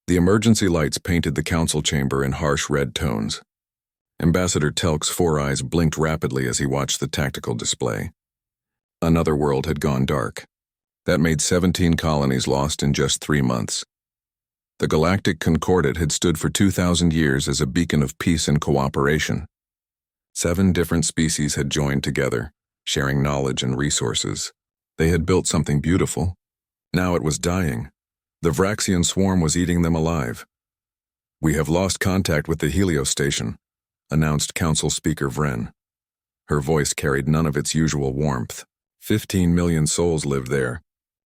The emergency lights painted the council chamber in harsh red tones. Ambassador Telk's 4 eyes blinked rapidly as he watched the tactical display. Another world had gone dark. That made 17 colonies lost in just 3 months. The Galactic Concordat had stood for 2,000 years as a beacon of peace and cooperation. 7 different species had joined together, sharing knowledge and resources. They had built something beautiful. Now it was dying. The Vraxian swarm was eating them alive. "We have lost contact with the Helios station," announced Council Speaker Vren. Her voice carried none of its usual warmth. 15 million souls lived there.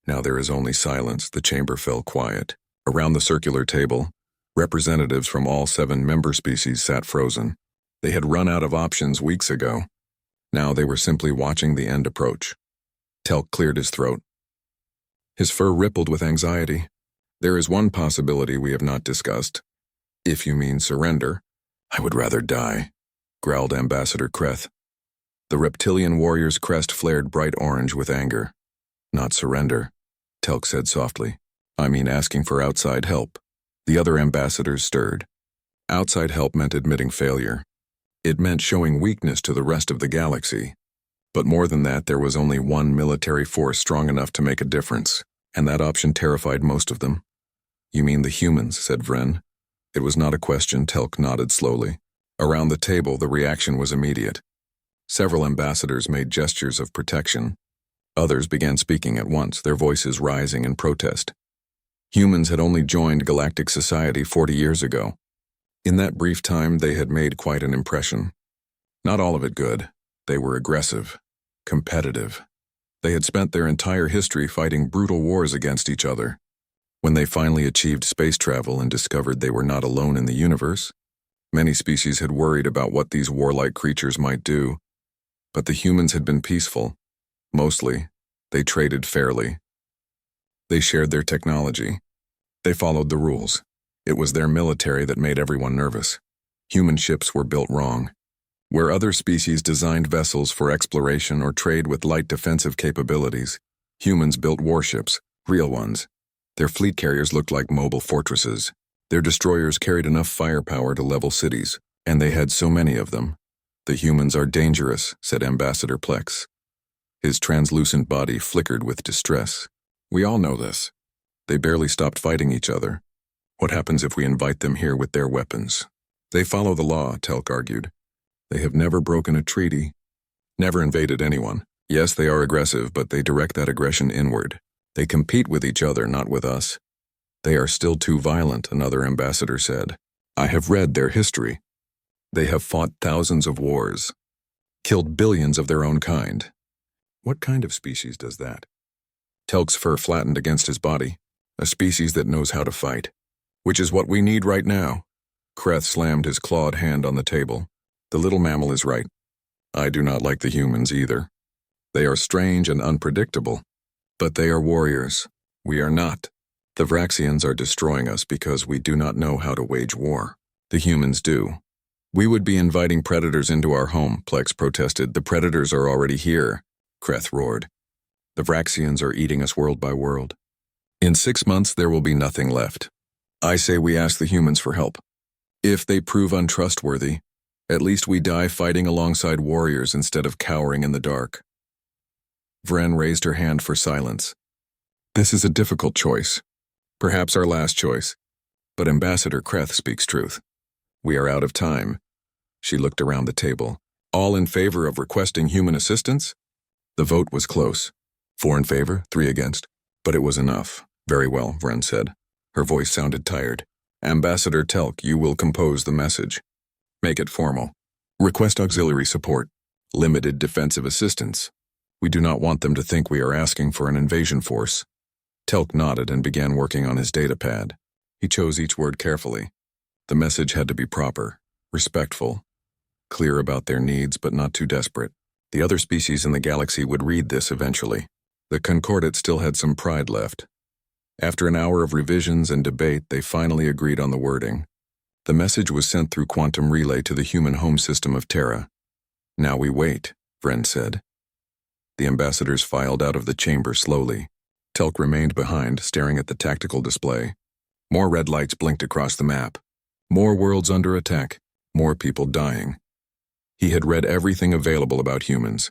Now there is only silence. The chamber fell quiet. Around the circular table, representatives from all 7 member species sat frozen. They had run out of options weeks ago. Now they were simply watching the end approach. Telk cleared his throat. His fur rippled with anxiety. "There is one possibility we have not discussed. If you mean surrender." "I would rather die," growled Ambassador Kreth. The reptilian warrior's crest flared bright orange with anger. "Not surrender," Telk said softly. "I mean asking for outside help." The other ambassadors stirred. Outside help meant admitting failure. It meant showing weakness to the rest of the galaxy. But more than that, there was only one military force strong enough to make a difference, and that option terrified most of them. "You mean the humans," said Vren. It was not a question. Telk nodded slowly. Around the table, the reaction was immediate. Several ambassadors made gestures of protection. Others began speaking at once, their voices rising in protest. Humans had only joined galactic society 40 years ago. In that brief time, they had made quite an impression. Not all of it good. They were aggressive, competitive. They had spent their entire history fighting brutal wars against each other. When they finally achieved space travel and discovered they were not alone in the universe, many species had worried about what these warlike creatures might do. But the humans had been peaceful. Mostly, they traded fairly. They shared their technology. They followed the rules. It was their military that made everyone nervous. Human ships were built wrong. Where other species designed vessels for exploration or trade with light defensive capabilities, humans built warships, real ones. Their fleet carriers looked like mobile fortresses. Their destroyers carried enough firepower to level cities, and they had so many of them. "The humans are dangerous," said Ambassador Plex. His translucent body flickered with distress. "We all know this. They barely stopped fighting each other. What happens if we invite them here with their weapons?" "They follow the law," Telk argued. "They have never broken a treaty, never invaded anyone. Yes, they are aggressive, but they direct that aggression inward. They compete with each other, not with us." "They are still too violent," another ambassador said. "I have read their history. They have fought thousands of wars, killed billions of their own kind." "What kind of species does that?" Telk's fur flattened against his body. "A species that knows how to fight. Which is what we need right now." Kreth slammed his clawed hand on the table. "The little mammal is right. I do not like the humans either. They are strange and unpredictable. But they are warriors. We are not. The Vraxians are destroying us because we do not know how to wage war. The humans do." "We would be inviting predators into our home," Plex protested. "The predators are already here," Kreth roared. "The Vraxians are eating us world by world. In 6 months there will be nothing left. I say we ask the humans for help. If they prove untrustworthy, at least we die fighting alongside warriors instead of cowering in the dark." Vren raised her hand for silence. "This is a difficult choice. Perhaps our last choice. But Ambassador Kreth speaks truth. We are out of time." She looked around the table. "All in favor of requesting human assistance?" The vote was close. 4 in favor, 3 against. But it was enough. "Very well," Vren said. Her voice sounded tired. "Ambassador Telk, you will compose the message. Make it formal. Request auxiliary support. Limited defensive assistance. We do not want them to think we are asking for an invasion force." Telk nodded and began working on his datapad. He chose each word carefully. The message had to be proper, respectful, clear about their needs but not too desperate. The other species in the galaxy would read this eventually. The Concordat still had some pride left. After an hour of revisions and debate, they finally agreed on the wording. The message was sent through quantum relay to the human home system of Terra. "Now we wait," Vren said. The ambassadors filed out of the chamber slowly. Telk remained behind, staring at the tactical display. More red lights blinked across the map. More worlds under attack. More people dying. He had read everything available about humans.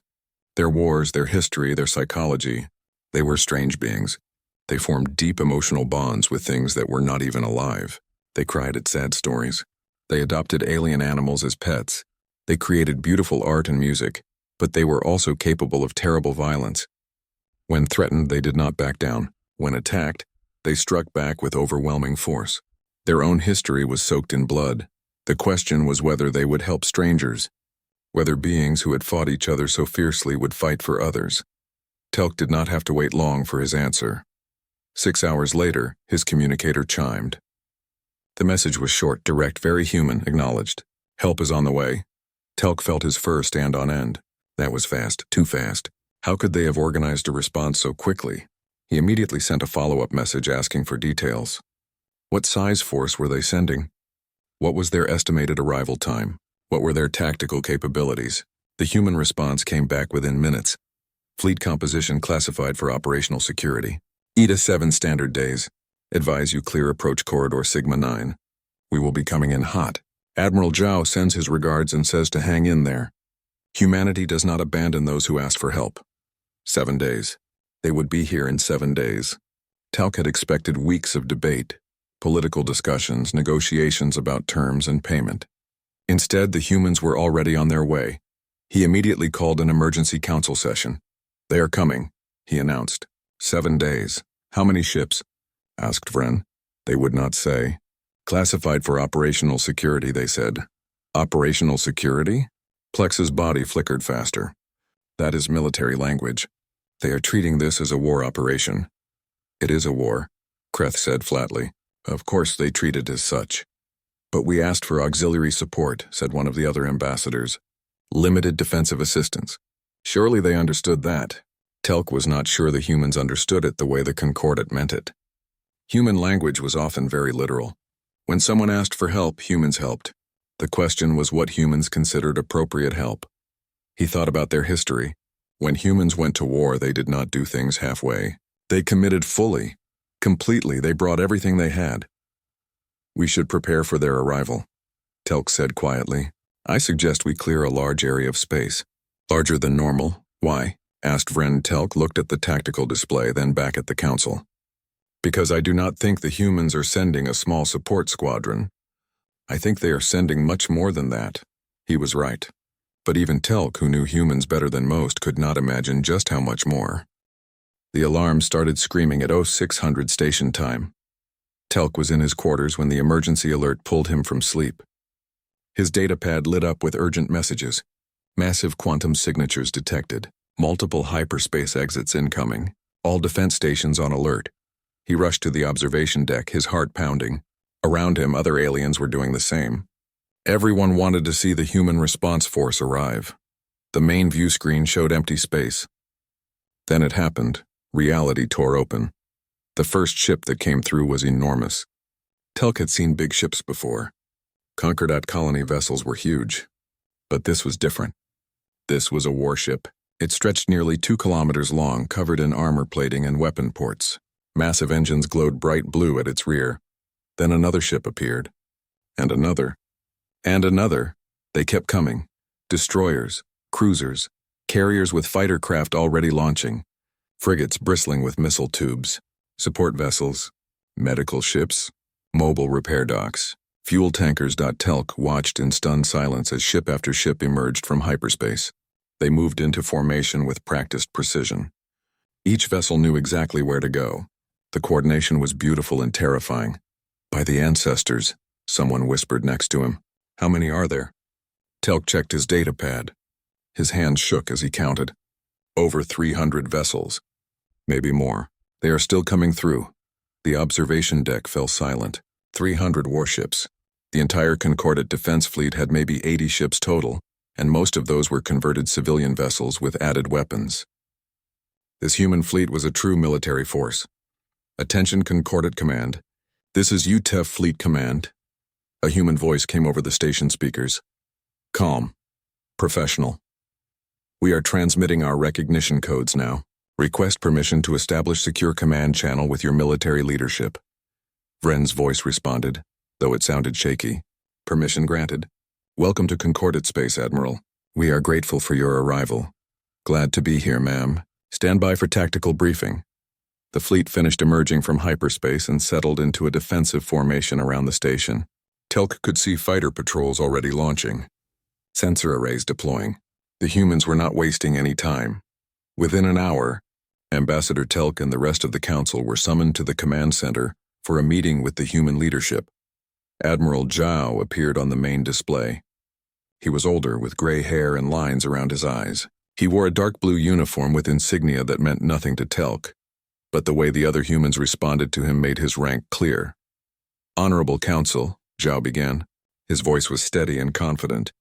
Their wars, their history, their psychology. They were strange beings. They formed deep emotional bonds with things that were not even alive. They cried at sad stories. They adopted alien animals as pets. They created beautiful art and music, but they were also capable of terrible violence. When threatened, they did not back down. When attacked, they struck back with overwhelming force. Their own history was soaked in blood. The question was whether they would help strangers, whether beings who had fought each other so fiercely would fight for others. Telk did not have to wait long for his answer. 6 hours later, his communicator chimed. The message was short, direct, very human, acknowledged. Help is on the way. Telk felt his fur stand on end. That was fast, too fast. How could they have organized a response so quickly? He immediately sent a follow-up message asking for details. What size force were they sending? What was their estimated arrival time? What were their tactical capabilities? The human response came back within minutes. Fleet composition classified for operational security. ETA 7 standard days. Advise you clear approach corridor Sigma 9. We will be coming in hot. Admiral Zhao sends his regards and says to hang in there. Humanity does not abandon those who ask for help. 7 days. They would be here in 7 days. Telk had expected weeks of debate, political discussions, negotiations about terms and payment. Instead, the humans were already on their way. He immediately called an emergency council session. They are coming, he announced. 7 days. How many ships? Asked Vren. They would not say. Classified for operational security, they said. Operational security? Plex's body flickered faster. That is military language. They are treating this as a war operation. It is a war, Kreth said flatly. Of course they treat it as such. But we asked for auxiliary support, said one of the other ambassadors. Limited defensive assistance. Surely they understood that. Telk was not sure the humans understood it the way the Concordat meant it. Human language was often very literal. When someone asked for help, humans helped. The question was what humans considered appropriate help. He thought about their history. When humans went to war, they did not do things halfway. They committed fully, completely. They brought everything they had. We should prepare for their arrival, Telk said quietly. I suggest we clear a large area of space. Larger than normal. Why? Asked Vren. Telk looked at the tactical display, then back at the council. Because I do not think the humans are sending a small support squadron. I think they are sending much more than that. He was right. But even Telk, who knew humans better than most, could not imagine just how much more. The alarm started screaming at 0600 station time. Telk was in his quarters when the emergency alert pulled him from sleep. His datapad lit up with urgent messages. Massive quantum signatures detected. Multiple hyperspace exits incoming. All defense stations on alert. He rushed to the observation deck, his heart pounding. Around him, other aliens were doing the same. Everyone wanted to see the human response force arrive. The main view screen showed empty space. Then it happened. Reality tore open. The first ship that came through was enormous. Telk had seen big ships before. Concordat colony vessels were huge. But this was different. This was a warship. It stretched nearly 2 kilometers long, covered in armor plating and weapon ports. Massive engines glowed bright blue at its rear. Then another ship appeared. And another. And another. They kept coming. Destroyers, cruisers, carriers with fighter craft already launching, frigates bristling with missile tubes, support vessels, medical ships, mobile repair docks, fuel tankers. Telk watched in stunned silence as ship after ship emerged from hyperspace. They moved into formation with practiced precision. Each vessel knew exactly where to go. The coordination was beautiful and terrifying. By the ancestors, someone whispered next to him. How many are there? Telk checked his datapad. His hands shook as he counted. Over 300 vessels. Maybe more. They are still coming through. The observation deck fell silent. 300 warships. The entire Concordat defense fleet had maybe 80 ships total, and most of those were converted civilian vessels with added weapons. This human fleet was a true military force. Attention Concordat Command. This is UTEF Fleet Command. A human voice came over the station speakers. Calm. Professional. We are transmitting our recognition codes now. Request permission to establish secure command channel with your military leadership. Vren's voice responded, though it sounded shaky. Permission granted. Welcome to Concordate Space, Admiral. We are grateful for your arrival. Glad to be here, ma'am. Stand by for tactical briefing. The fleet finished emerging from hyperspace and settled into a defensive formation around the station. Telk could see fighter patrols already launching. Sensor arrays deploying. The humans were not wasting any time. Within an hour, Ambassador Telk and the rest of the council were summoned to the command center for a meeting with the human leadership. Admiral Zhao appeared on the main display. He was older, with gray hair and lines around his eyes. He wore a dark blue uniform with insignia that meant nothing to Telk, but the way the other humans responded to him made his rank clear. Honorable Council, Zhao began. His voice was steady and confident.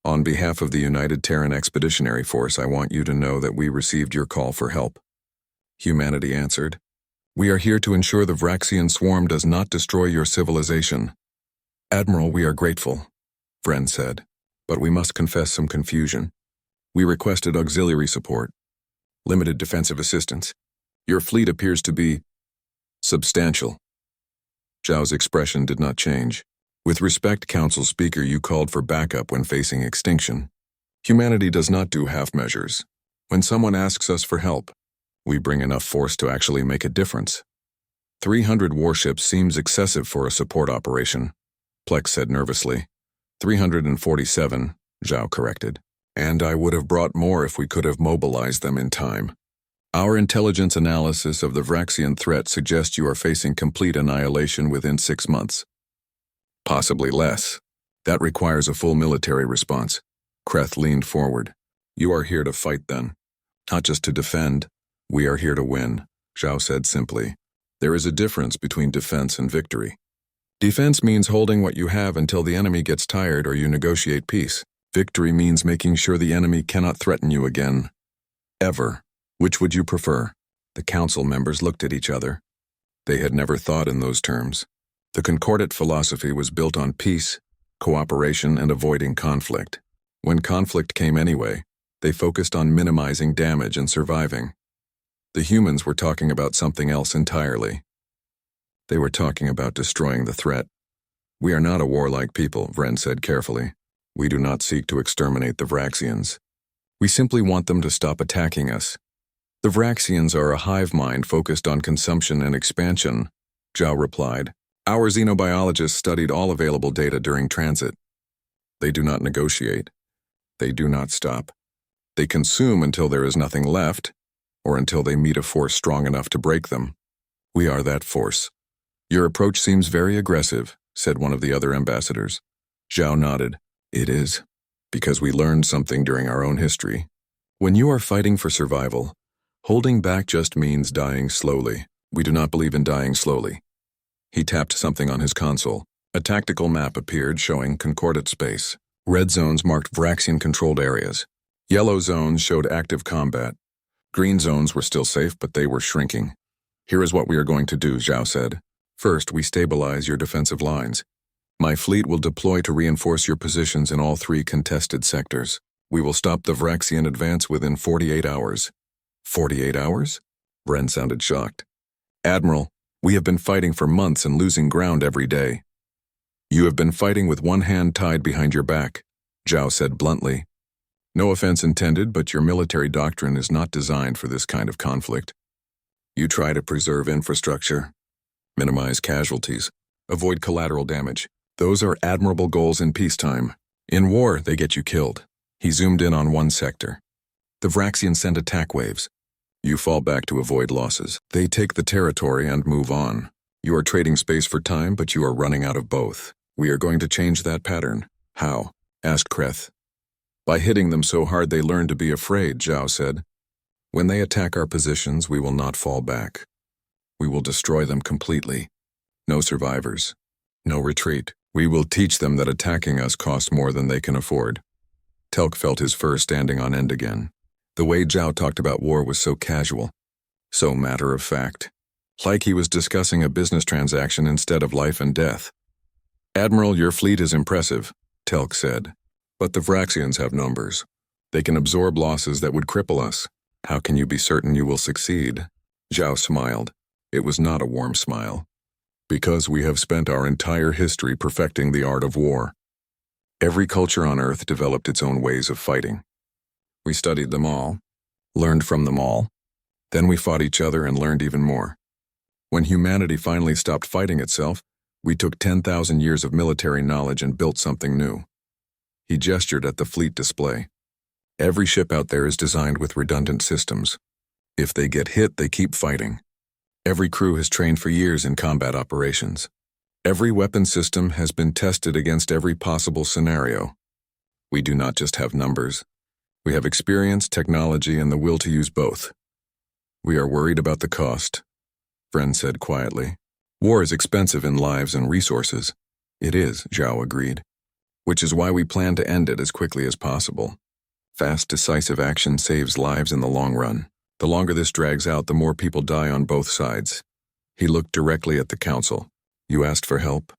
On behalf of the United Terran Expeditionary Force, I want you to know that we received your call for help. Humanity answered. We are here to ensure the Vraxian swarm does not destroy your civilization. Admiral, we are grateful, Vren said, but we must confess some confusion. We requested auxiliary support, limited defensive assistance. Your fleet appears to be substantial. Zhao's expression did not change. With respect, Council Speaker, you called for backup when facing extinction. Humanity does not do half measures. When someone asks us for help, we bring enough force to actually make a difference. 300 warships seems excessive for a support operation, Plex said nervously. 347, Zhao corrected. And I would have brought more if we could have mobilized them in time. Our intelligence analysis of the Vraxian threat suggests you are facing complete annihilation within 6 months. Possibly less. That requires a full military response. Kreth leaned forward. You are here to fight then. Not just to defend. We are here to win, Zhao said simply. There is a difference between defense and victory. Defense means holding what you have until the enemy gets tired or you negotiate peace. Victory means making sure the enemy cannot threaten you again. Ever. Which would you prefer? The council members looked at each other. They had never thought in those terms. The Concordate philosophy was built on peace, cooperation, and avoiding conflict. When conflict came anyway, they focused on minimizing damage and surviving. The humans were talking about something else entirely. They were talking about destroying the threat. We are not a warlike people, Vren said carefully. We do not seek to exterminate the Vraxians. We simply want them to stop attacking us. The Vraxians are a hive mind focused on consumption and expansion, Zhao replied. Our xenobiologists studied all available data during transit. They do not negotiate. They do not stop. They consume until there is nothing left, or until they meet a force strong enough to break them. We are that force. Your approach seems very aggressive, said one of the other ambassadors. Zhao nodded. It is, because we learned something during our own history. When you are fighting for survival, holding back just means dying slowly. We do not believe in dying slowly. He tapped something on his console. A tactical map appeared showing Concordate space. Red zones marked Vraxian-controlled areas. Yellow zones showed active combat. Green zones were still safe, but they were shrinking. Here is what we are going to do, Zhao said. First, we stabilize your defensive lines. My fleet will deploy to reinforce your positions in all 3 contested sectors. We will stop the Vraxian advance within 48 hours. 48 hours? Vren sounded shocked. Admiral, we have been fighting for months and losing ground every day. You have been fighting with one hand tied behind your back, Zhao said bluntly. No offense intended, but your military doctrine is not designed for this kind of conflict. You try to preserve infrastructure, minimize casualties, avoid collateral damage. Those are admirable goals in peacetime. In war, they get you killed. He zoomed in on one sector. The Vraxians send attack waves. You fall back to avoid losses. They take the territory and move on. You are trading space for time, but you are running out of both. We are going to change that pattern. How? Asked Kreth. By hitting them so hard they learn to be afraid, Zhao said. When they attack our positions, we will not fall back. We will destroy them completely. No survivors. No retreat. We will teach them that attacking us costs more than they can afford. Telk felt his fur standing on end again. The way Zhao talked about war was so casual, so matter-of-fact, like he was discussing a business transaction instead of life and death. Admiral, your fleet is impressive, Telk said, but the Vraxians have numbers. They can absorb losses that would cripple us. How can you be certain you will succeed? Zhao smiled. It was not a warm smile. Because we have spent our entire history perfecting the art of war. Every culture on Earth developed its own ways of fighting. We studied them all, learned from them all, then we fought each other and learned even more. When humanity finally stopped fighting itself, we took 10,000 years of military knowledge and built something new. He gestured at the fleet display. Every ship out there is designed with redundant systems. If they get hit, they keep fighting. Every crew has trained for years in combat operations. Every weapon system has been tested against every possible scenario. We do not just have numbers. We have experience, technology, and the will to use both. We are worried about the cost, Friend said quietly. War is expensive in lives and resources. It is, Zhao agreed. Which is why we plan to end it as quickly as possible. Fast, decisive action saves lives in the long run. The longer this drags out, the more people die on both sides. He looked directly at the council. You asked for help?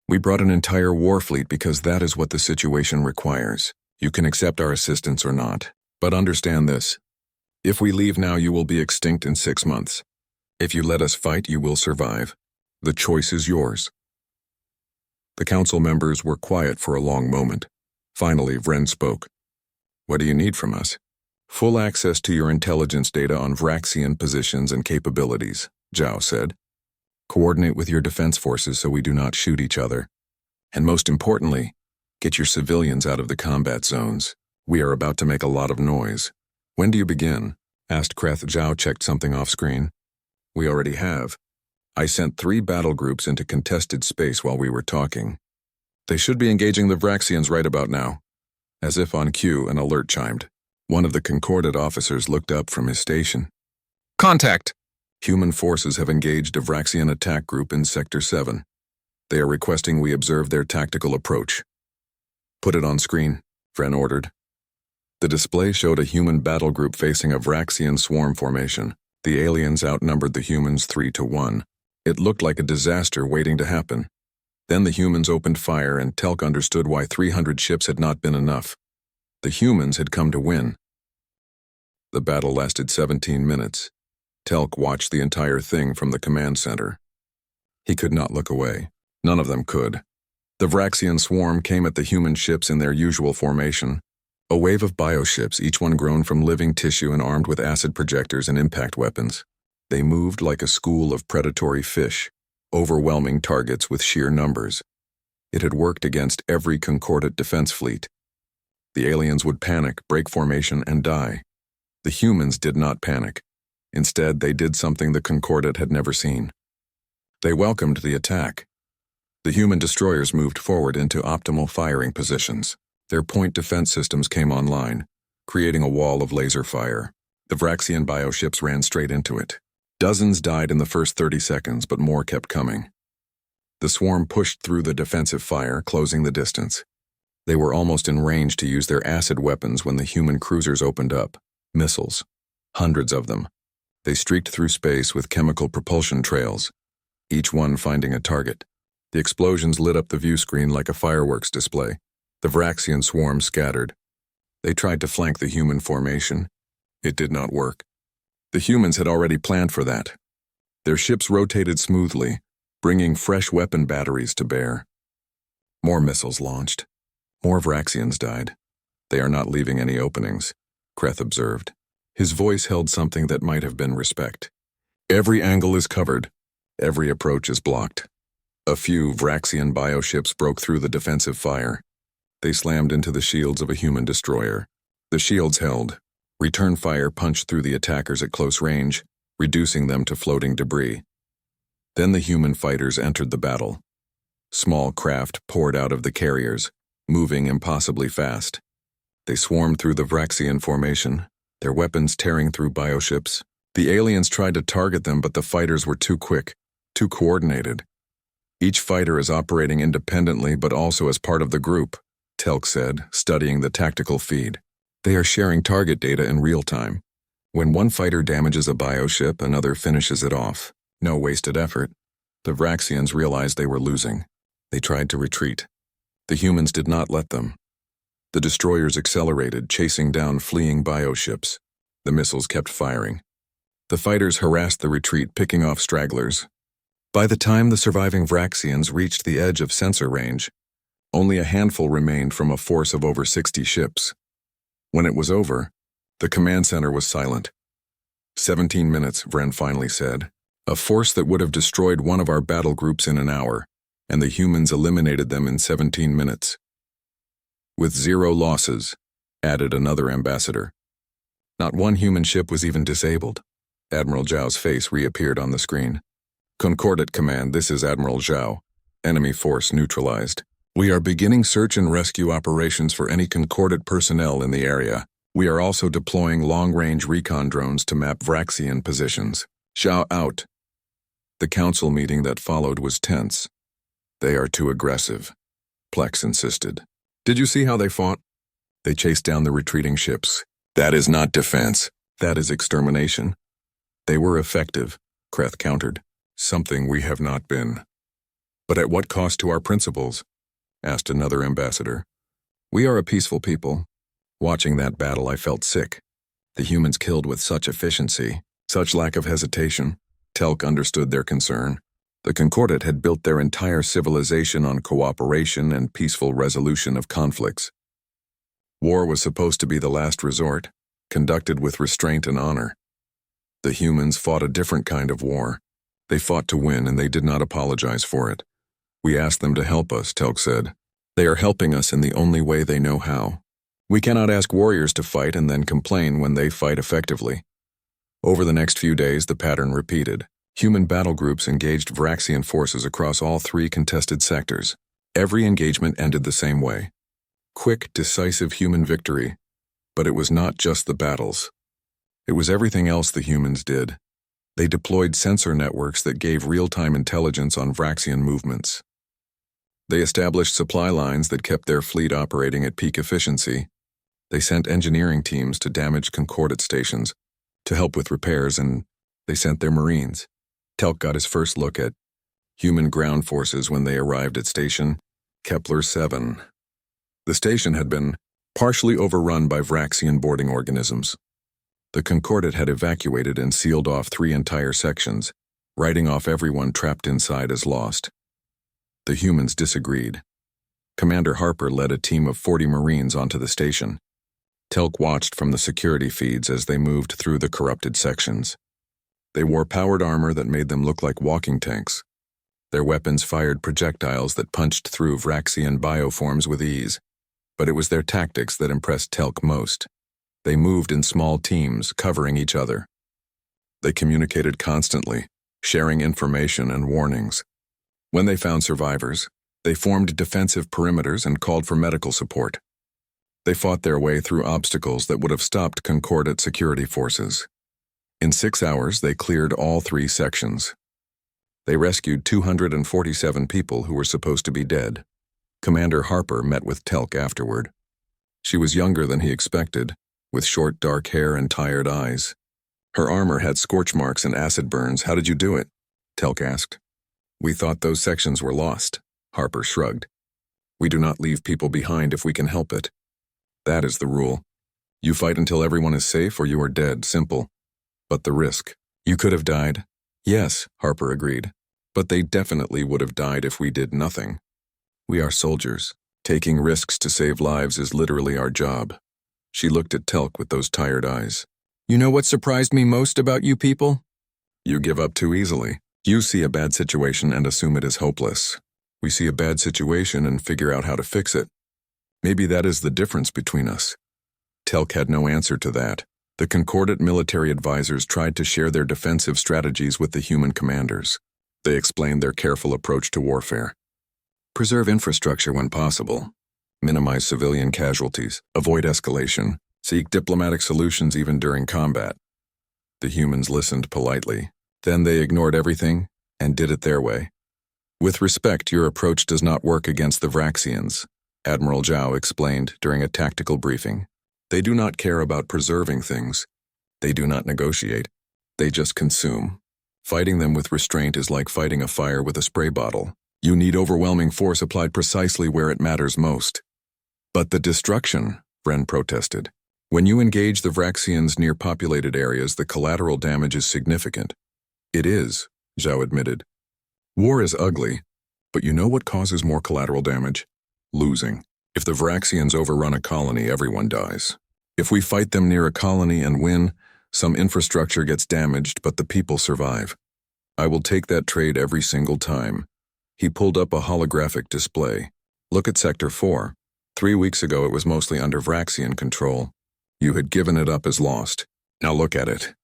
We brought an entire war fleet because that is what the situation requires. You can accept our assistance or not. But understand this. If we leave now, you will be extinct in 6 months. If you let us fight, you will survive. The choice is yours. The council members were quiet for a long moment. Finally, Vren spoke. What do you need from us? Full access to your intelligence data on Vraxian positions and capabilities, Zhao said. Coordinate with your defense forces so we do not shoot each other. And most importantly, get your civilians out of the combat zones. We are about to make a lot of noise. When do you begin? Asked Kreth. Zhao checked something off screen. We already have. I sent 3 battle groups into contested space while we were talking. They should be engaging the Vraxians right about now. As if on cue, an alert chimed. One of the Concordat officers looked up from his station. Contact! Human forces have engaged a Vraxian attack group in Sector 7. They are requesting we observe their tactical approach. Put it on screen, Vren ordered. The display showed a human battle group facing a Vraxian swarm formation. The aliens outnumbered the humans 3-1. It looked like a disaster waiting to happen. Then the humans opened fire and Telk understood why 300 ships had not been enough. The humans had come to win. The battle lasted 17 minutes. Telk watched the entire thing from the command center. He could not look away. None of them could. The Vraxian swarm came at the human ships in their usual formation. A wave of bioships, each one grown from living tissue and armed with acid projectors and impact weapons. They moved like a school of predatory fish, overwhelming targets with sheer numbers. It had worked against every Concordat defense fleet. The aliens would panic, break formation, and die. The humans did not panic. Instead, they did something the Concordat had never seen. They welcomed the attack. The human destroyers moved forward into optimal firing positions. Their point defense systems came online, creating a wall of laser fire. The Vraxian bioships ran straight into it. Dozens died in the first 30 seconds, but more kept coming. The swarm pushed through the defensive fire, closing the distance. They were almost in range to use their acid weapons when the human cruisers opened up. Missiles. Hundreds of them. They streaked through space with chemical propulsion trails, each one finding a target. The explosions lit up the view screen like a fireworks display. The Vraxian swarm scattered. They tried to flank the human formation. It did not work. The humans had already planned for that. Their ships rotated smoothly, bringing fresh weapon batteries to bear. More missiles launched. More Vraxians died. They are not leaving any openings, Kreth observed. His voice held something that might have been respect. Every angle is covered. Every approach is blocked. A few Vraxian bioships broke through the defensive fire. They slammed into the shields of a human destroyer. The shields held. Return fire punched through the attackers at close range, reducing them to floating debris. Then the human fighters entered the battle. Small craft poured out of the carriers, moving impossibly fast. They swarmed through the Vraxian formation, their weapons tearing through bioships. The aliens tried to target them, but the fighters were too quick, too coordinated. Each fighter is operating independently but also as part of the group, Telk said, studying the tactical feed. They are sharing target data in real time. When one fighter damages a bioship, another finishes it off. No wasted effort. The Vraxians realized they were losing. They tried to retreat. The humans did not let them. The destroyers accelerated, chasing down fleeing bioships. The missiles kept firing. The fighters harassed the retreat, picking off stragglers. By the time the surviving Vraxians reached the edge of sensor range, only a handful remained from a force of over 60 ships. When it was over, the command center was silent. 17 minutes, Vren finally said. A force that would have destroyed one of our battle groups in an hour, and the humans eliminated them in 17 minutes. With 0 losses, added another ambassador. Not one human ship was even disabled. Admiral Zhao's face reappeared on the screen. Concordat Command, this is Admiral Zhao. Enemy force neutralized. We are beginning search and rescue operations for any Concordat personnel in the area. We are also deploying long-range recon drones to map Vraxian positions. Zhao out. The council meeting that followed was tense. They are too aggressive, Plex insisted. Did you see how they fought? They chased down the retreating ships. That is not defense. That is extermination. They were effective, Kreth countered. Something we have not been. But at what cost to our principles? Asked another ambassador. We are a peaceful people. Watching that battle, I felt sick. The humans killed with such efficiency, such lack of hesitation. Telk understood their concern. The Concordat had built their entire civilization on cooperation and peaceful resolution of conflicts. War was supposed to be the last resort, conducted with restraint and honor. The humans fought a different kind of war. They fought to win, and they did not apologize for it. We asked them to help us, Telk said. They are helping us in the only way they know how. We cannot ask warriors to fight and then complain when they fight effectively. Over the next few days, the pattern repeated. Human battle groups engaged Vraxian forces across all 3 contested sectors. Every engagement ended the same way. Quick, decisive human victory. But it was not just the battles. It was everything else the humans did. They deployed sensor networks that gave real-time intelligence on Vraxian movements. They established supply lines that kept their fleet operating at peak efficiency. They sent engineering teams to damaged Concordat stations to help with repairs, and they sent their Marines. Telk got his first look at human ground forces when they arrived at Station Kepler 7. The station had been partially overrun by Vraxian boarding organisms. The Concordat had evacuated and sealed off 3 entire sections, writing off everyone trapped inside as lost. The humans disagreed. Commander Harper led a team of 40 Marines onto the station. Telk watched from the security feeds as they moved through the corrupted sections. They wore powered armor that made them look like walking tanks. Their weapons fired projectiles that punched through Vraxian bioforms with ease. But it was their tactics that impressed Telk most. They moved in small teams, covering each other. They communicated constantly, sharing information and warnings. When they found survivors, they formed defensive perimeters and called for medical support. They fought their way through obstacles that would have stopped Concordat security forces. In 6 hours, they cleared all 3 sections. They rescued 247 people who were supposed to be dead. Commander Harper met with Telk afterward. She was younger than he expected, with short dark hair and tired eyes. Her armor had scorch marks and acid burns. How did you do it? Telk asked. We thought those sections were lost. Harper shrugged. We do not leave people behind if we can help it. That is the rule. You fight until everyone is safe or you are dead, simple. But the risk. You could have died. Yes, Harper agreed. But they definitely would have died if we did nothing. We are soldiers. Taking risks to save lives is literally our job. She looked at Telk with those tired eyes. You know what surprised me most about you people? You give up too easily. You see a bad situation and assume it is hopeless. We see a bad situation and figure out how to fix it. Maybe that is the difference between us. Telk had no answer to that. The Concordat military advisors tried to share their defensive strategies with the human commanders. They explained their careful approach to warfare. Preserve infrastructure when possible. Minimize civilian casualties. Avoid escalation. Seek diplomatic solutions even during combat. The humans listened politely. Then they ignored everything and did it their way. With respect, your approach does not work against the Vraxians, Admiral Zhao explained during a tactical briefing. They do not care about preserving things. They do not negotiate. They just consume. Fighting them with restraint is like fighting a fire with a spray bottle. You need overwhelming force applied precisely where it matters most. But the destruction, Vren protested. When you engage the Vraxians near populated areas, the collateral damage is significant. It is, Zhao admitted. War is ugly, but you know what causes more collateral damage? Losing. If the Vraxians overrun a colony, everyone dies. If we fight them near a colony and win, some infrastructure gets damaged, but the people survive. I will take that trade every single time. He pulled up a holographic display. Look at Sector 4. 3 weeks ago it was mostly under Vraxian control. You had given it up as lost. Now look at it.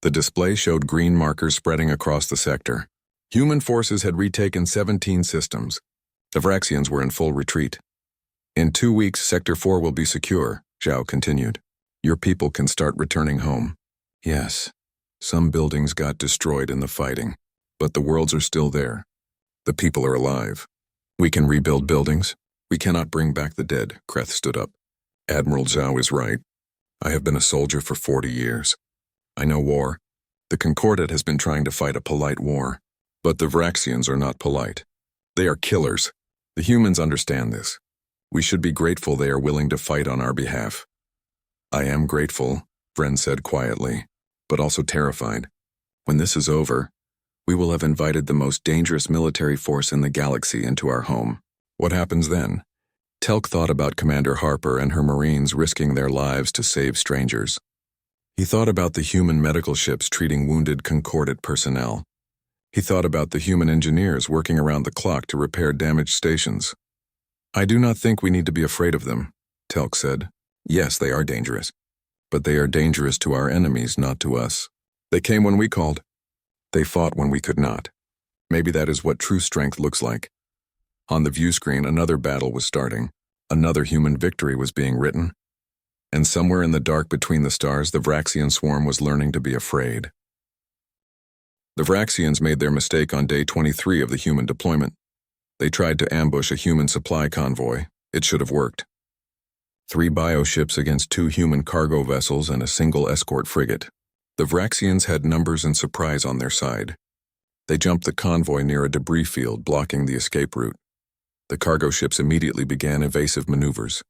The display showed green markers spreading across the sector. Human forces had retaken 17 systems. The Vraxians were in full retreat. In 2 weeks, Sector 4 will be secure, Zhao continued. Your people can start returning home. Yes, some buildings got destroyed in the fighting, but the worlds are still there. The people are alive. We can rebuild buildings. We cannot bring back the dead, Kreth stood up. Admiral Zhao is right. I have been a soldier for 40 years. I know war. The Concordat has been trying to fight a polite war. But the Vraxians are not polite. They are killers. The humans understand this. We should be grateful they are willing to fight on our behalf. I am grateful, Vren said quietly, but also terrified. When this is over, we will have invited the most dangerous military force in the galaxy into our home. What happens then? Telk thought about Commander Harper and her Marines risking their lives to save strangers. He thought about the human medical ships treating wounded Concordat personnel. He thought about the human engineers working around the clock to repair damaged stations. I do not think we need to be afraid of them, Telk said. Yes, they are dangerous. But they are dangerous to our enemies, not to us. They came when we called. They fought when we could not. Maybe that is what true strength looks like. On the view screen, another battle was starting. Another human victory was being written. And somewhere in the dark between the stars, the Vraxian swarm was learning to be afraid. The Vraxians made their mistake on day 23 of the human deployment. They tried to ambush a human supply convoy. It should have worked. 3 bioships against 2 human cargo vessels and a single escort frigate. The Vraxians had numbers and surprise on their side. They jumped the convoy near a debris field, blocking the escape route. The cargo ships immediately began evasive maneuvers.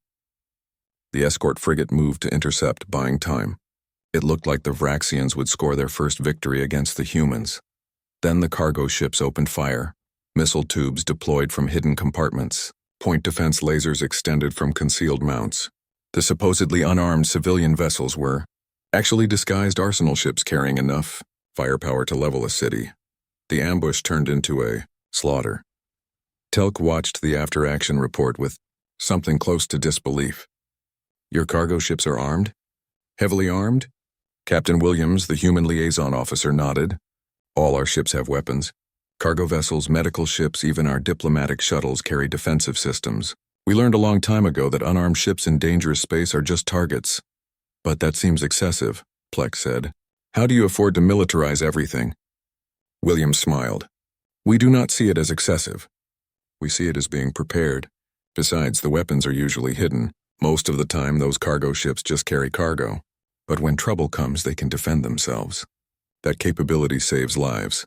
The escort frigate moved to intercept, buying time. It looked like the Vraxians would score their first victory against the humans. Then the cargo ships opened fire. Missile tubes deployed from hidden compartments. Point defense lasers extended from concealed mounts. The supposedly unarmed civilian vessels were actually disguised arsenal ships carrying enough firepower to level a city. The ambush turned into a slaughter. Telk watched the after-action report with something close to disbelief. Your cargo ships are armed? Heavily armed? Captain Williams, the human liaison officer, nodded. All our ships have weapons. Cargo vessels, medical ships, even our diplomatic shuttles carry defensive systems. We learned a long time ago that unarmed ships in dangerous space are just targets. But that seems excessive, Plex said. How do you afford to militarize everything? Williams smiled. We do not see it as excessive. We see it as being prepared. Besides, the weapons are usually hidden. Most of the time, those cargo ships just carry cargo. But when trouble comes, they can defend themselves. That capability saves lives.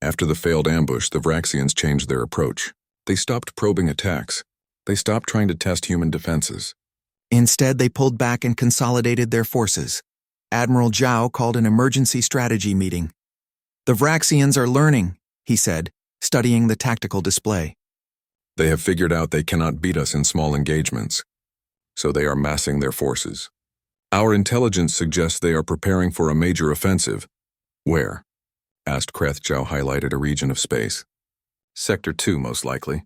After the failed ambush, the Vraxians changed their approach. They stopped probing attacks. They stopped trying to test human defenses. Instead, they pulled back and consolidated their forces. Admiral Zhao called an emergency strategy meeting. The Vraxians are learning, he said, studying the tactical display. They have figured out they cannot beat us in small engagements. So they are massing their forces. Our intelligence suggests they are preparing for a major offensive. Where? Asked Kreth. Zhao highlighted a region of space. Sector 2, most likely.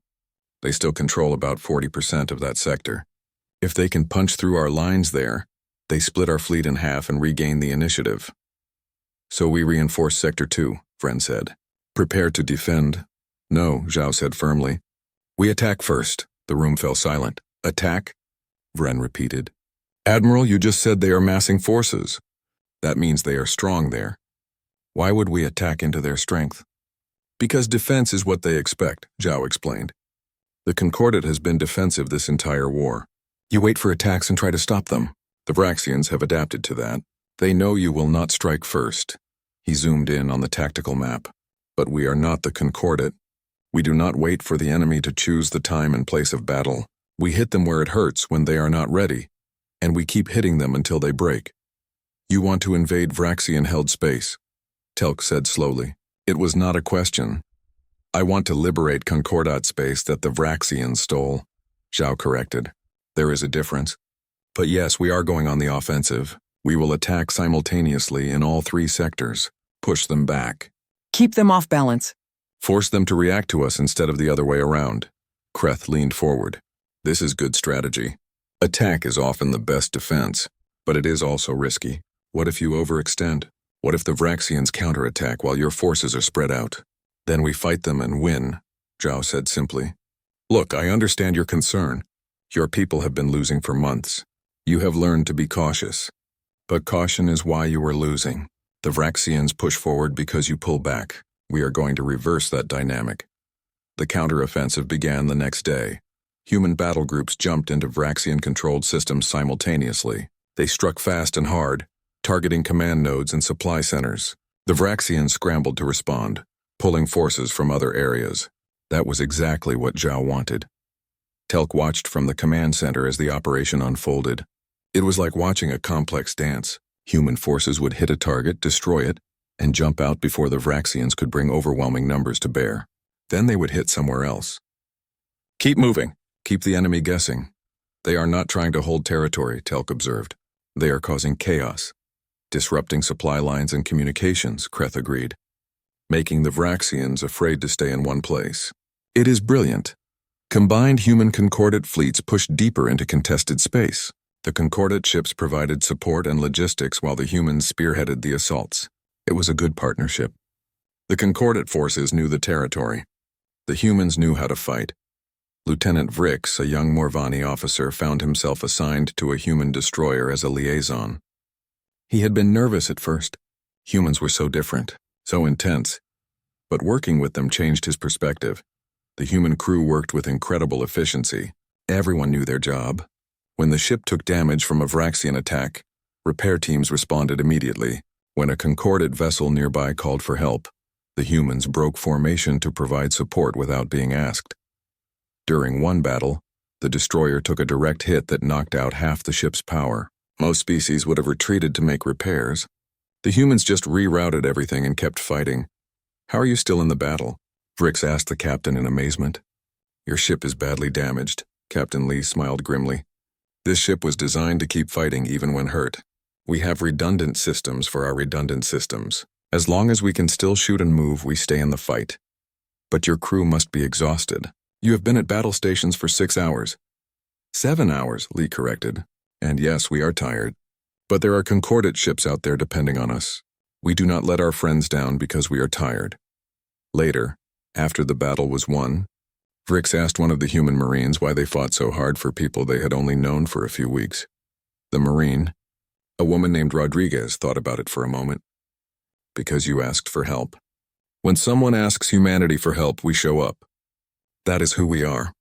They still control about 40% of that sector. If they can punch through our lines there, they split our fleet in half and regain the initiative. So we reinforce Sector 2, Vren said. Prepare to defend. No, Zhao said firmly. We attack first. The room fell silent. Attack? Vren repeated. Admiral, you just said they are massing forces. That means they are strong there. Why would we attack into their strength? Because defense is what they expect, Zhao explained. The Concordat has been defensive this entire war. You wait for attacks and try to stop them. The Vraxians have adapted to that. They know you will not strike first. He zoomed in on the tactical map. But we are not the Concordat. We do not wait for the enemy to choose the time and place of battle. We hit them where it hurts when they are not ready, and we keep hitting them until they break. You want to invade Vraxian-held space, Telk said slowly. It was not a question. I want to liberate Concordat space that the Vraxians stole, Zhao corrected. There is a difference. But yes, we are going on the offensive. We will attack simultaneously in all 3 sectors. Push them back. Keep them off balance. Force them to react to us instead of the other way around. Kreth leaned forward. This is good strategy. Attack is often the best defense, but it is also risky. What if you overextend? What if the Vraxians counterattack while your forces are spread out? Then we fight them and win, Zhao said simply. Look, I understand your concern. Your people have been losing for months. You have learned to be cautious. But caution is why you are losing. The Vraxians push forward because you pull back. We are going to reverse that dynamic. The counteroffensive began the next day. Human battle groups jumped into Vraxian-controlled systems simultaneously. They struck fast and hard, targeting command nodes and supply centers. The Vraxians scrambled to respond, pulling forces from other areas. That was exactly what Zhao wanted. Telk watched from the command center as the operation unfolded. It was like watching a complex dance. Human forces would hit a target, destroy it, and jump out before the Vraxians could bring overwhelming numbers to bear. Then they would hit somewhere else. Keep moving. Keep the enemy guessing. They are not trying to hold territory, Telk observed. They are causing chaos. Disrupting supply lines and communications, Kreth agreed. Making the Vraxians afraid to stay in one place. It is brilliant. Combined human Concordat fleets pushed deeper into contested space. The Concordat ships provided support and logistics while the humans spearheaded the assaults. It was a good partnership. The Concordat forces knew the territory. The humans knew how to fight. Lieutenant Vrix, a young Morvani officer, found himself assigned to a human destroyer as a liaison. He had been nervous at first. Humans were so different, so intense. But working with them changed his perspective. The human crew worked with incredible efficiency. Everyone knew their job. When the ship took damage from a Vraxian attack, repair teams responded immediately. When a Concordat vessel nearby called for help, the humans broke formation to provide support without being asked. During one battle, the destroyer took a direct hit that knocked out half the ship's power. Most species would have retreated to make repairs. The humans just rerouted everything and kept fighting. How are you still in the battle? Vrix asked the captain in amazement. Your ship is badly damaged, Captain Lee smiled grimly. This ship was designed to keep fighting even when hurt. We have redundant systems for our redundant systems. As long as we can still shoot and move, we stay in the fight. But your crew must be exhausted. You have been at battle stations for 6 hours. 7 hours, Lee corrected. And yes, we are tired. But there are Concordat ships out there depending on us. We do not let our friends down because we are tired. Later, after the battle was won, Vrix asked one of the human Marines why they fought so hard for people they had only known for a few weeks. The Marine, a woman named Rodriguez, thought about it for a moment. Because you asked for help. When someone asks humanity for help, we show up. That is who we are.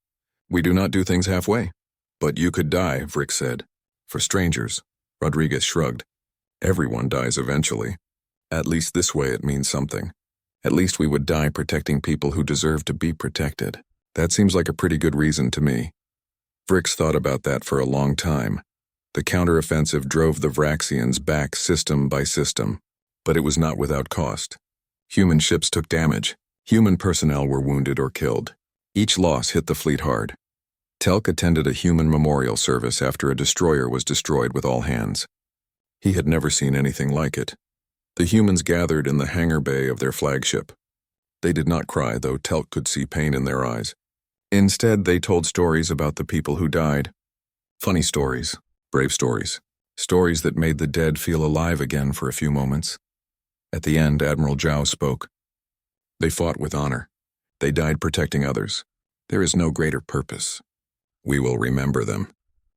We do not do things halfway. But you could die, Vrix said. For strangers, Rodriguez shrugged. Everyone dies eventually. At least this way it means something. At least we would die protecting people who deserve to be protected. That seems like a pretty good reason to me. Vrix thought about that for a long time. The counteroffensive drove the Vraxians back system by system, but it was not without cost. Human ships took damage. Human personnel were wounded or killed. Each loss hit the fleet hard. Telk attended a human memorial service after a destroyer was destroyed with all hands. He had never seen anything like it. The humans gathered in the hangar bay of their flagship. They did not cry, though Telk could see pain in their eyes. Instead, they told stories about the people who died. Funny stories, brave stories, stories that made the dead feel alive again for a few moments. At the end, Admiral Zhao spoke. They fought with honor. They died protecting others. There is no greater purpose. We will remember them,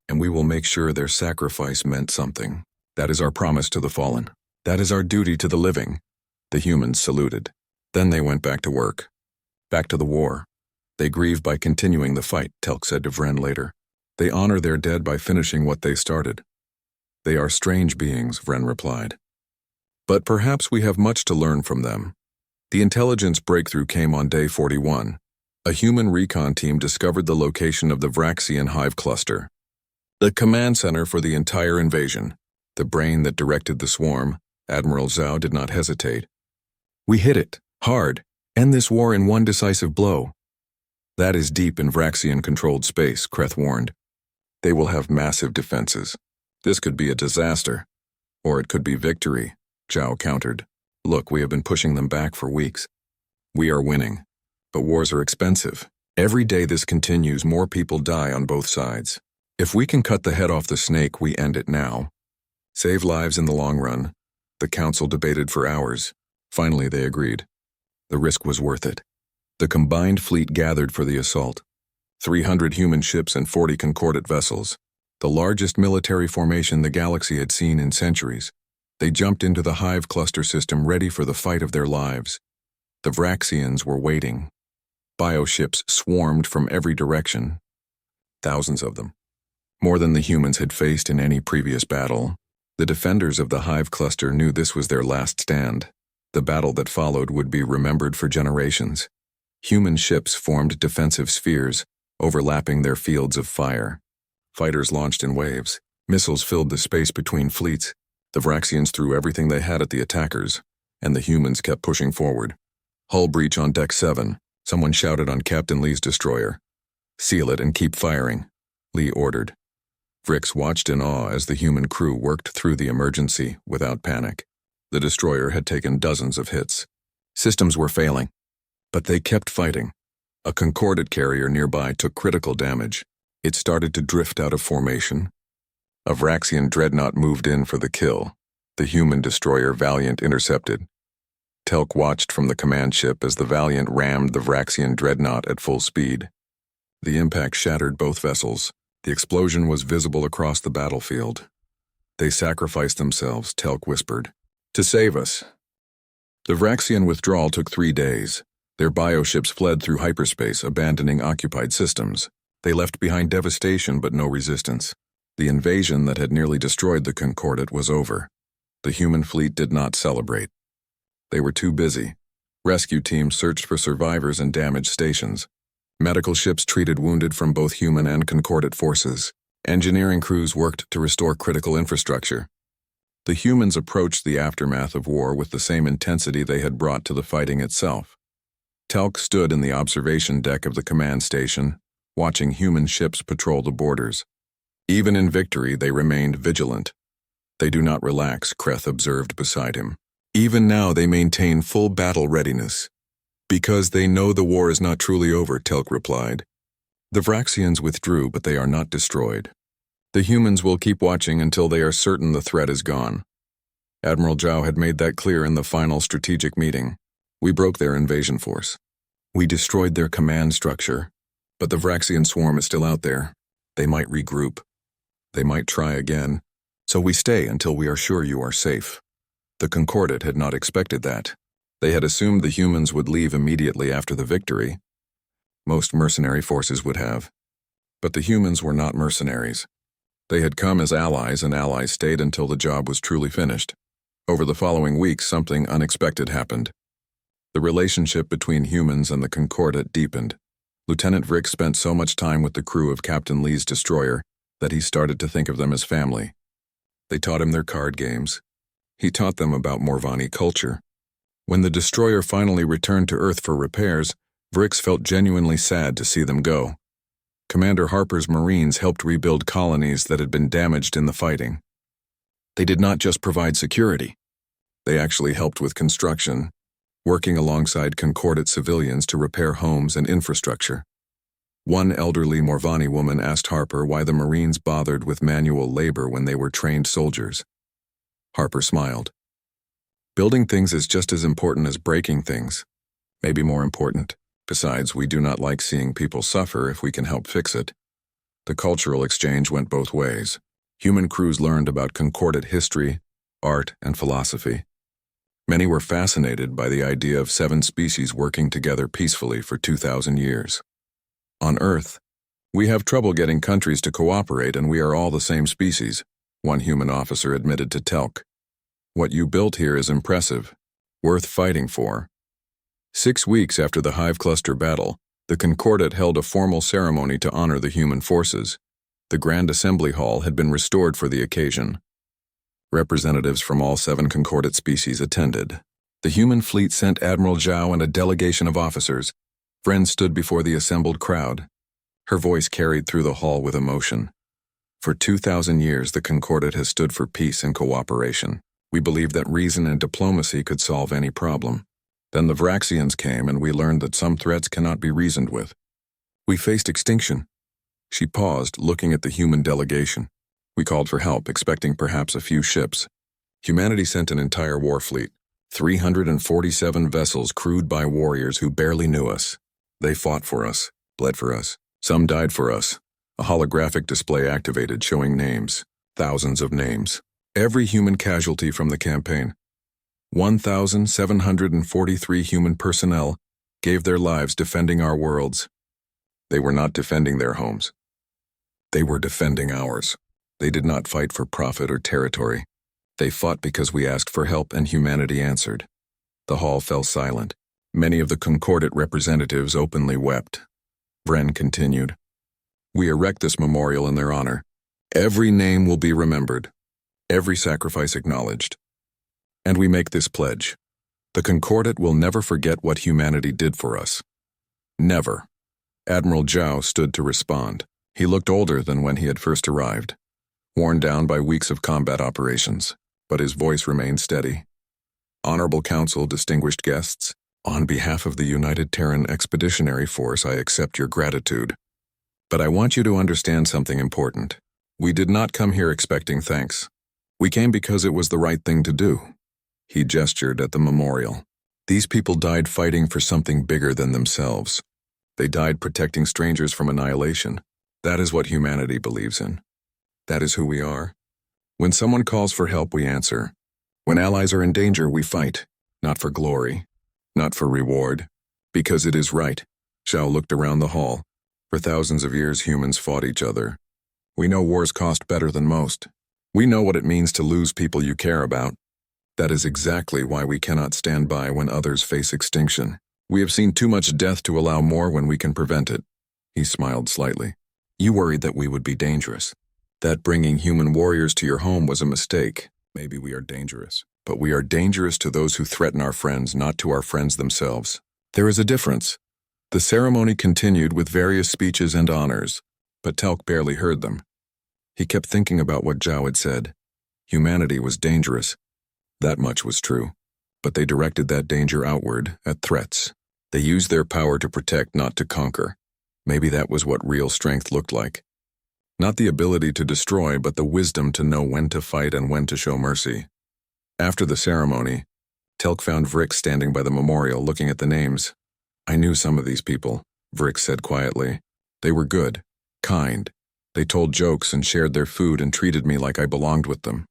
and we will make sure their sacrifice meant something. That is our promise to the fallen. That is our duty to the living. The humans saluted. Then they went back to work. Back to the war. They grieve by continuing the fight, Telk said to Vren later. They honor their dead by finishing what they started. They are strange beings, Vren replied. But perhaps we have much to learn from them. The intelligence breakthrough came on day 41. A human recon team discovered the location of the Vraxian hive cluster. The command center for the entire invasion. The brain that directed the swarm, Admiral Zhao did not hesitate. We hit it, hard, End this war in one decisive blow. That is deep in Vraxian-controlled space, Kreth warned. They will have massive defenses. This could be a disaster. Or it could be victory, Zhao countered. Look, we have been pushing them back for weeks. We are winning. But wars are expensive. Every day this continues, more people die on both sides. If we can cut the head off the snake, we end it now. Save lives in the long run. The council debated for hours. Finally, they agreed. The risk was worth it. The combined fleet gathered for the assault. 300 human ships and 40 concordate vessels. The largest military formation the galaxy had seen in centuries. They jumped into the Hive cluster system ready for the fight of their lives. The Vraxians were waiting. Bioships swarmed from every direction. Thousands of them. More than the humans had faced in any previous battle. The defenders of the Hive cluster knew this was their last stand. The battle that followed would be remembered for generations. Human ships formed defensive spheres, overlapping their fields of fire. Fighters launched in waves. Missiles filled the space between fleets. The Vraxians threw everything they had at the attackers, and the humans kept pushing forward. Hull breach on Deck 7. Someone shouted on Captain Lee's destroyer. Seal it and keep firing, Lee ordered. Vrix watched in awe as the human crew worked through the emergency without panic. The destroyer had taken dozens of hits. Systems were failing, but they kept fighting. A concordate carrier nearby took critical damage. It started to drift out of formation. A Vraxian dreadnought moved in for the kill. The human destroyer Valiant intercepted. Telk watched from the command ship as the Valiant rammed the Vraxian dreadnought at full speed. The impact shattered both vessels. The explosion was visible across the battlefield. They sacrificed themselves, Telk whispered, to save us. The Vraxian withdrawal took 3 days. Their bioships fled through hyperspace, abandoning occupied systems. They left behind devastation but no resistance. The invasion that had nearly destroyed the Concordate was over. The human fleet did not celebrate. They were too busy. Rescue teams searched for survivors in damaged stations. Medical ships treated wounded from both human and concordate forces. Engineering crews worked to restore critical infrastructure. The humans approached the aftermath of war with the same intensity they had brought to the fighting itself. Telk stood in the observation deck of the command station, watching human ships patrol the borders. Even in victory, they remained vigilant. They do not relax, Kreth observed beside him. Even now they maintain full battle readiness. Because they know the war is not truly over, Telk replied. The Vraxians withdrew, but they are not destroyed. The humans will keep watching until they are certain the threat is gone. Admiral Zhao had made that clear in the final strategic meeting. We broke their invasion force. We destroyed their command structure, but the Vraxian swarm is still out there. They might regroup. They might try again. So we stay until we are sure you are safe. The Concordate had not expected that. They had assumed the humans would leave immediately after the victory. Most mercenary forces would have. But the humans were not mercenaries. They had come as allies, and allies stayed until the job was truly finished. Over the following weeks, something unexpected happened. The relationship between humans and the Concordate deepened. Lieutenant Vrix spent so much time with the crew of Captain Lee's destroyer that he started to think of them as family. They taught him their card games. He taught them about Morvani culture. When the destroyer finally returned to Earth for repairs, Vrix felt genuinely sad to see them go. Commander Harper's Marines helped rebuild colonies that had been damaged in the fighting. They did not just provide security. They actually helped with construction, working alongside Concordate civilians to repair homes and infrastructure. One elderly Morvani woman asked Harper why the Marines bothered with manual labor when they were trained soldiers. Harper smiled. Building things is just as important as breaking things, maybe more important. Besides, we do not like seeing people suffer if we can help fix it. The cultural exchange went both ways. Human crews learned about Concordate history, art, and philosophy. Many were fascinated by the idea of 7 species working together peacefully for 2,000 years. On Earth, we have trouble getting countries to cooperate, and we are all the same species, one human officer admitted to Telk. What you built here is impressive, worth fighting for. 6 weeks after the Hive Cluster battle, the Concordate held a formal ceremony to honor the human forces. The Grand Assembly Hall had been restored for the occasion. Representatives from all 7 Concordate species attended. The human fleet sent Admiral Zhao and a delegation of officers. Vren stood before the assembled crowd. Her voice carried through the hall with emotion. For 2,000 years, the Concordat has stood for peace and cooperation. We believed that reason and diplomacy could solve any problem. Then the Vraxians came and we learned that some threats cannot be reasoned with. We faced extinction. She paused, looking at the human delegation. We called for help, expecting perhaps a few ships. Humanity sent an entire war fleet. 347 vessels crewed by warriors who barely knew us. They fought for us, bled for us. Some died for us. A holographic display activated, showing names. Thousands of names. Every human casualty from the campaign. 1,743 human personnel gave their lives defending our worlds. They were not defending their homes. They were defending ours. They did not fight for profit or territory. They fought because we asked for help and humanity answered. The hall fell silent. Many of the Concordat representatives openly wept. Vren continued. We erect this memorial in their honor. Every name will be remembered. Every sacrifice acknowledged. And we make this pledge. The Concordat will never forget what humanity did for us. Never. Admiral Zhao stood to respond. He looked older than when he had first arrived, worn down by weeks of combat operations, but his voice remained steady. Honorable Council, distinguished guests, on behalf of the United Terran Expeditionary Force, I accept your gratitude. But I want you to understand something important. We did not come here expecting thanks. We came because it was the right thing to do. He gestured at the memorial. These people died fighting for something bigger than themselves. They died protecting strangers from annihilation. That is what humanity believes in. That is who we are. When someone calls for help, we answer. When allies are in danger, we fight. Not for glory. Not for reward. Because it is right. Zhao looked around the hall. For thousands of years, humans fought each other. We know wars cost better than most. We know what it means to lose people you care about. That is exactly why we cannot stand by when others face extinction. We have seen too much death to allow more when we can prevent it. He smiled slightly. You worried that we would be dangerous. That bringing human warriors to your home was a mistake. Maybe we are dangerous. But we are dangerous to those who threaten our friends, not to our friends themselves. There is a difference. The ceremony continued with various speeches and honors, but Telk barely heard them. He kept thinking about what Zhao had said. Humanity was dangerous. That much was true. But they directed that danger outward, at threats. They used their power to protect, not to conquer. Maybe that was what real strength looked like. Not the ability to destroy, but the wisdom to know when to fight and when to show mercy. After the ceremony, Telk found Vrix standing by the memorial looking at the names. I knew some of these people, Vrix said quietly. They were good, kind. They told jokes and shared their food and treated me like I belonged with them.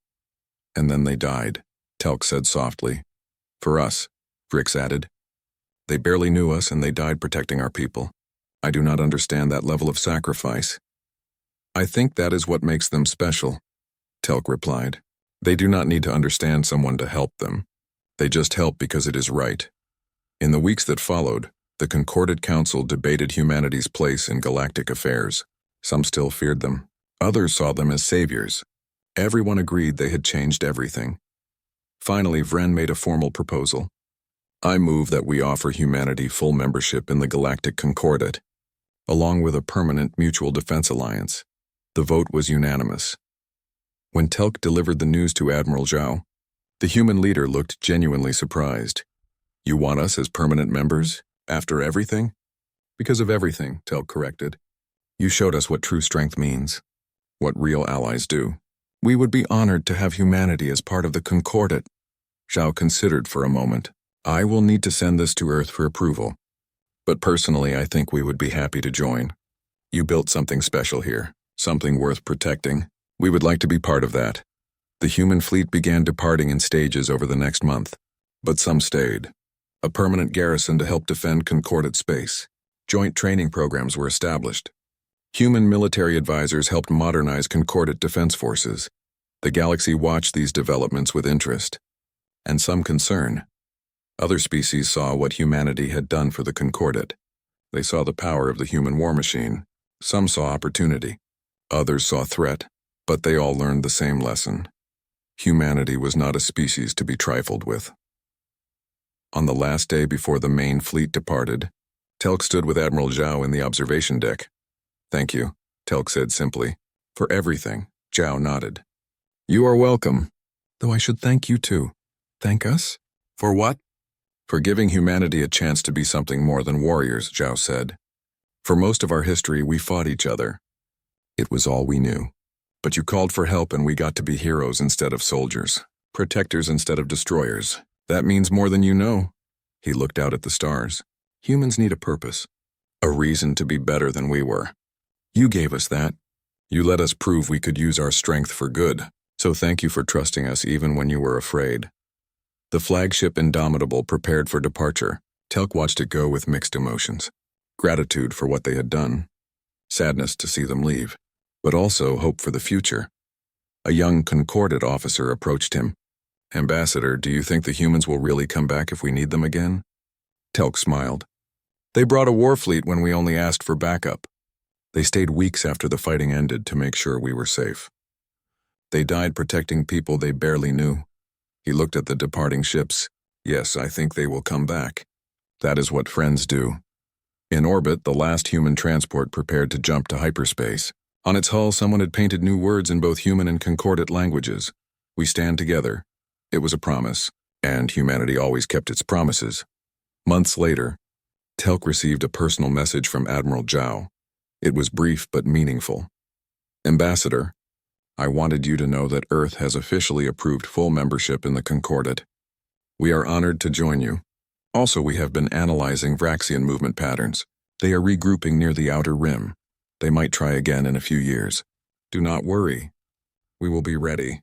And then they died, Telk said softly. For us, Vrix added. They barely knew us and they died protecting our people. I do not understand that level of sacrifice. I think that is what makes them special, Telk replied. They do not need to understand someone to help them. They just help because it is right. In the weeks that followed, the Concordat Council debated humanity's place in galactic affairs. Some still feared them. Others saw them as saviors. Everyone agreed they had changed everything. Finally, Vren made a formal proposal. I move that we offer humanity full membership in the Galactic Concordat, along with a permanent mutual defense alliance. The vote was unanimous. When Telk delivered the news to Admiral Zhao, the human leader looked genuinely surprised. You want us as permanent members, after everything? Because of everything, Telk corrected. You showed us what true strength means, what real allies do. We would be honored to have humanity as part of the Concordat. Zhao considered for a moment. I will need to send this to Earth for approval. But personally, I think we would be happy to join. You built something special here, something worth protecting. We would like to be part of that. The human fleet began departing in stages over the next month, but some stayed. A permanent garrison to help defend Concordat space. Joint training programs were established. Human military advisors helped modernize Concordat defense forces. The galaxy watched these developments with interest, and some concern. Other species saw what humanity had done for the Concordat. They saw the power of the human war machine. Some saw opportunity. Others saw threat, but they all learned the same lesson. Humanity was not a species to be trifled with. On the last day before the main fleet departed, Telk stood with Admiral Zhao in the observation deck. "Thank you," Telk said simply. "For everything," Zhao nodded. "You are welcome. Though I should thank you too." "Thank us? For what?" "For giving humanity a chance to be something more than warriors," Zhao said. "For most of our history, we fought each other. It was all we knew. But you called for help and we got to be heroes instead of soldiers, protectors instead of destroyers. That means more than you know." He looked out at the stars. "Humans need a purpose, a reason to be better than we were. You gave us that. You let us prove we could use our strength for good. So thank you for trusting us even when you were afraid." The flagship Indomitable prepared for departure. Telk watched it go with mixed emotions. Gratitude for what they had done. Sadness to see them leave. But also hope for the future. A young Concordat officer approached him. "Ambassador, do you think the humans will really come back if we need them again?" Telk smiled. "They brought a war fleet when we only asked for backup. They stayed weeks after the fighting ended to make sure we were safe. They died protecting people they barely knew." He looked at the departing ships. "Yes, I think they will come back. That is what friends do." In orbit, the last human transport prepared to jump to hyperspace. On its hull, someone had painted new words in both human and Concordat languages. "We stand together." It was a promise, and humanity always kept its promises. Months later, Telk received a personal message from Admiral Zhao. It was brief but meaningful. "Ambassador, I wanted you to know that Earth has officially approved full membership in the Concordat. We are honored to join you. Also, we have been analyzing Vraxian movement patterns. They are regrouping near the outer rim. They might try again in a few years. Do not worry. We will be ready."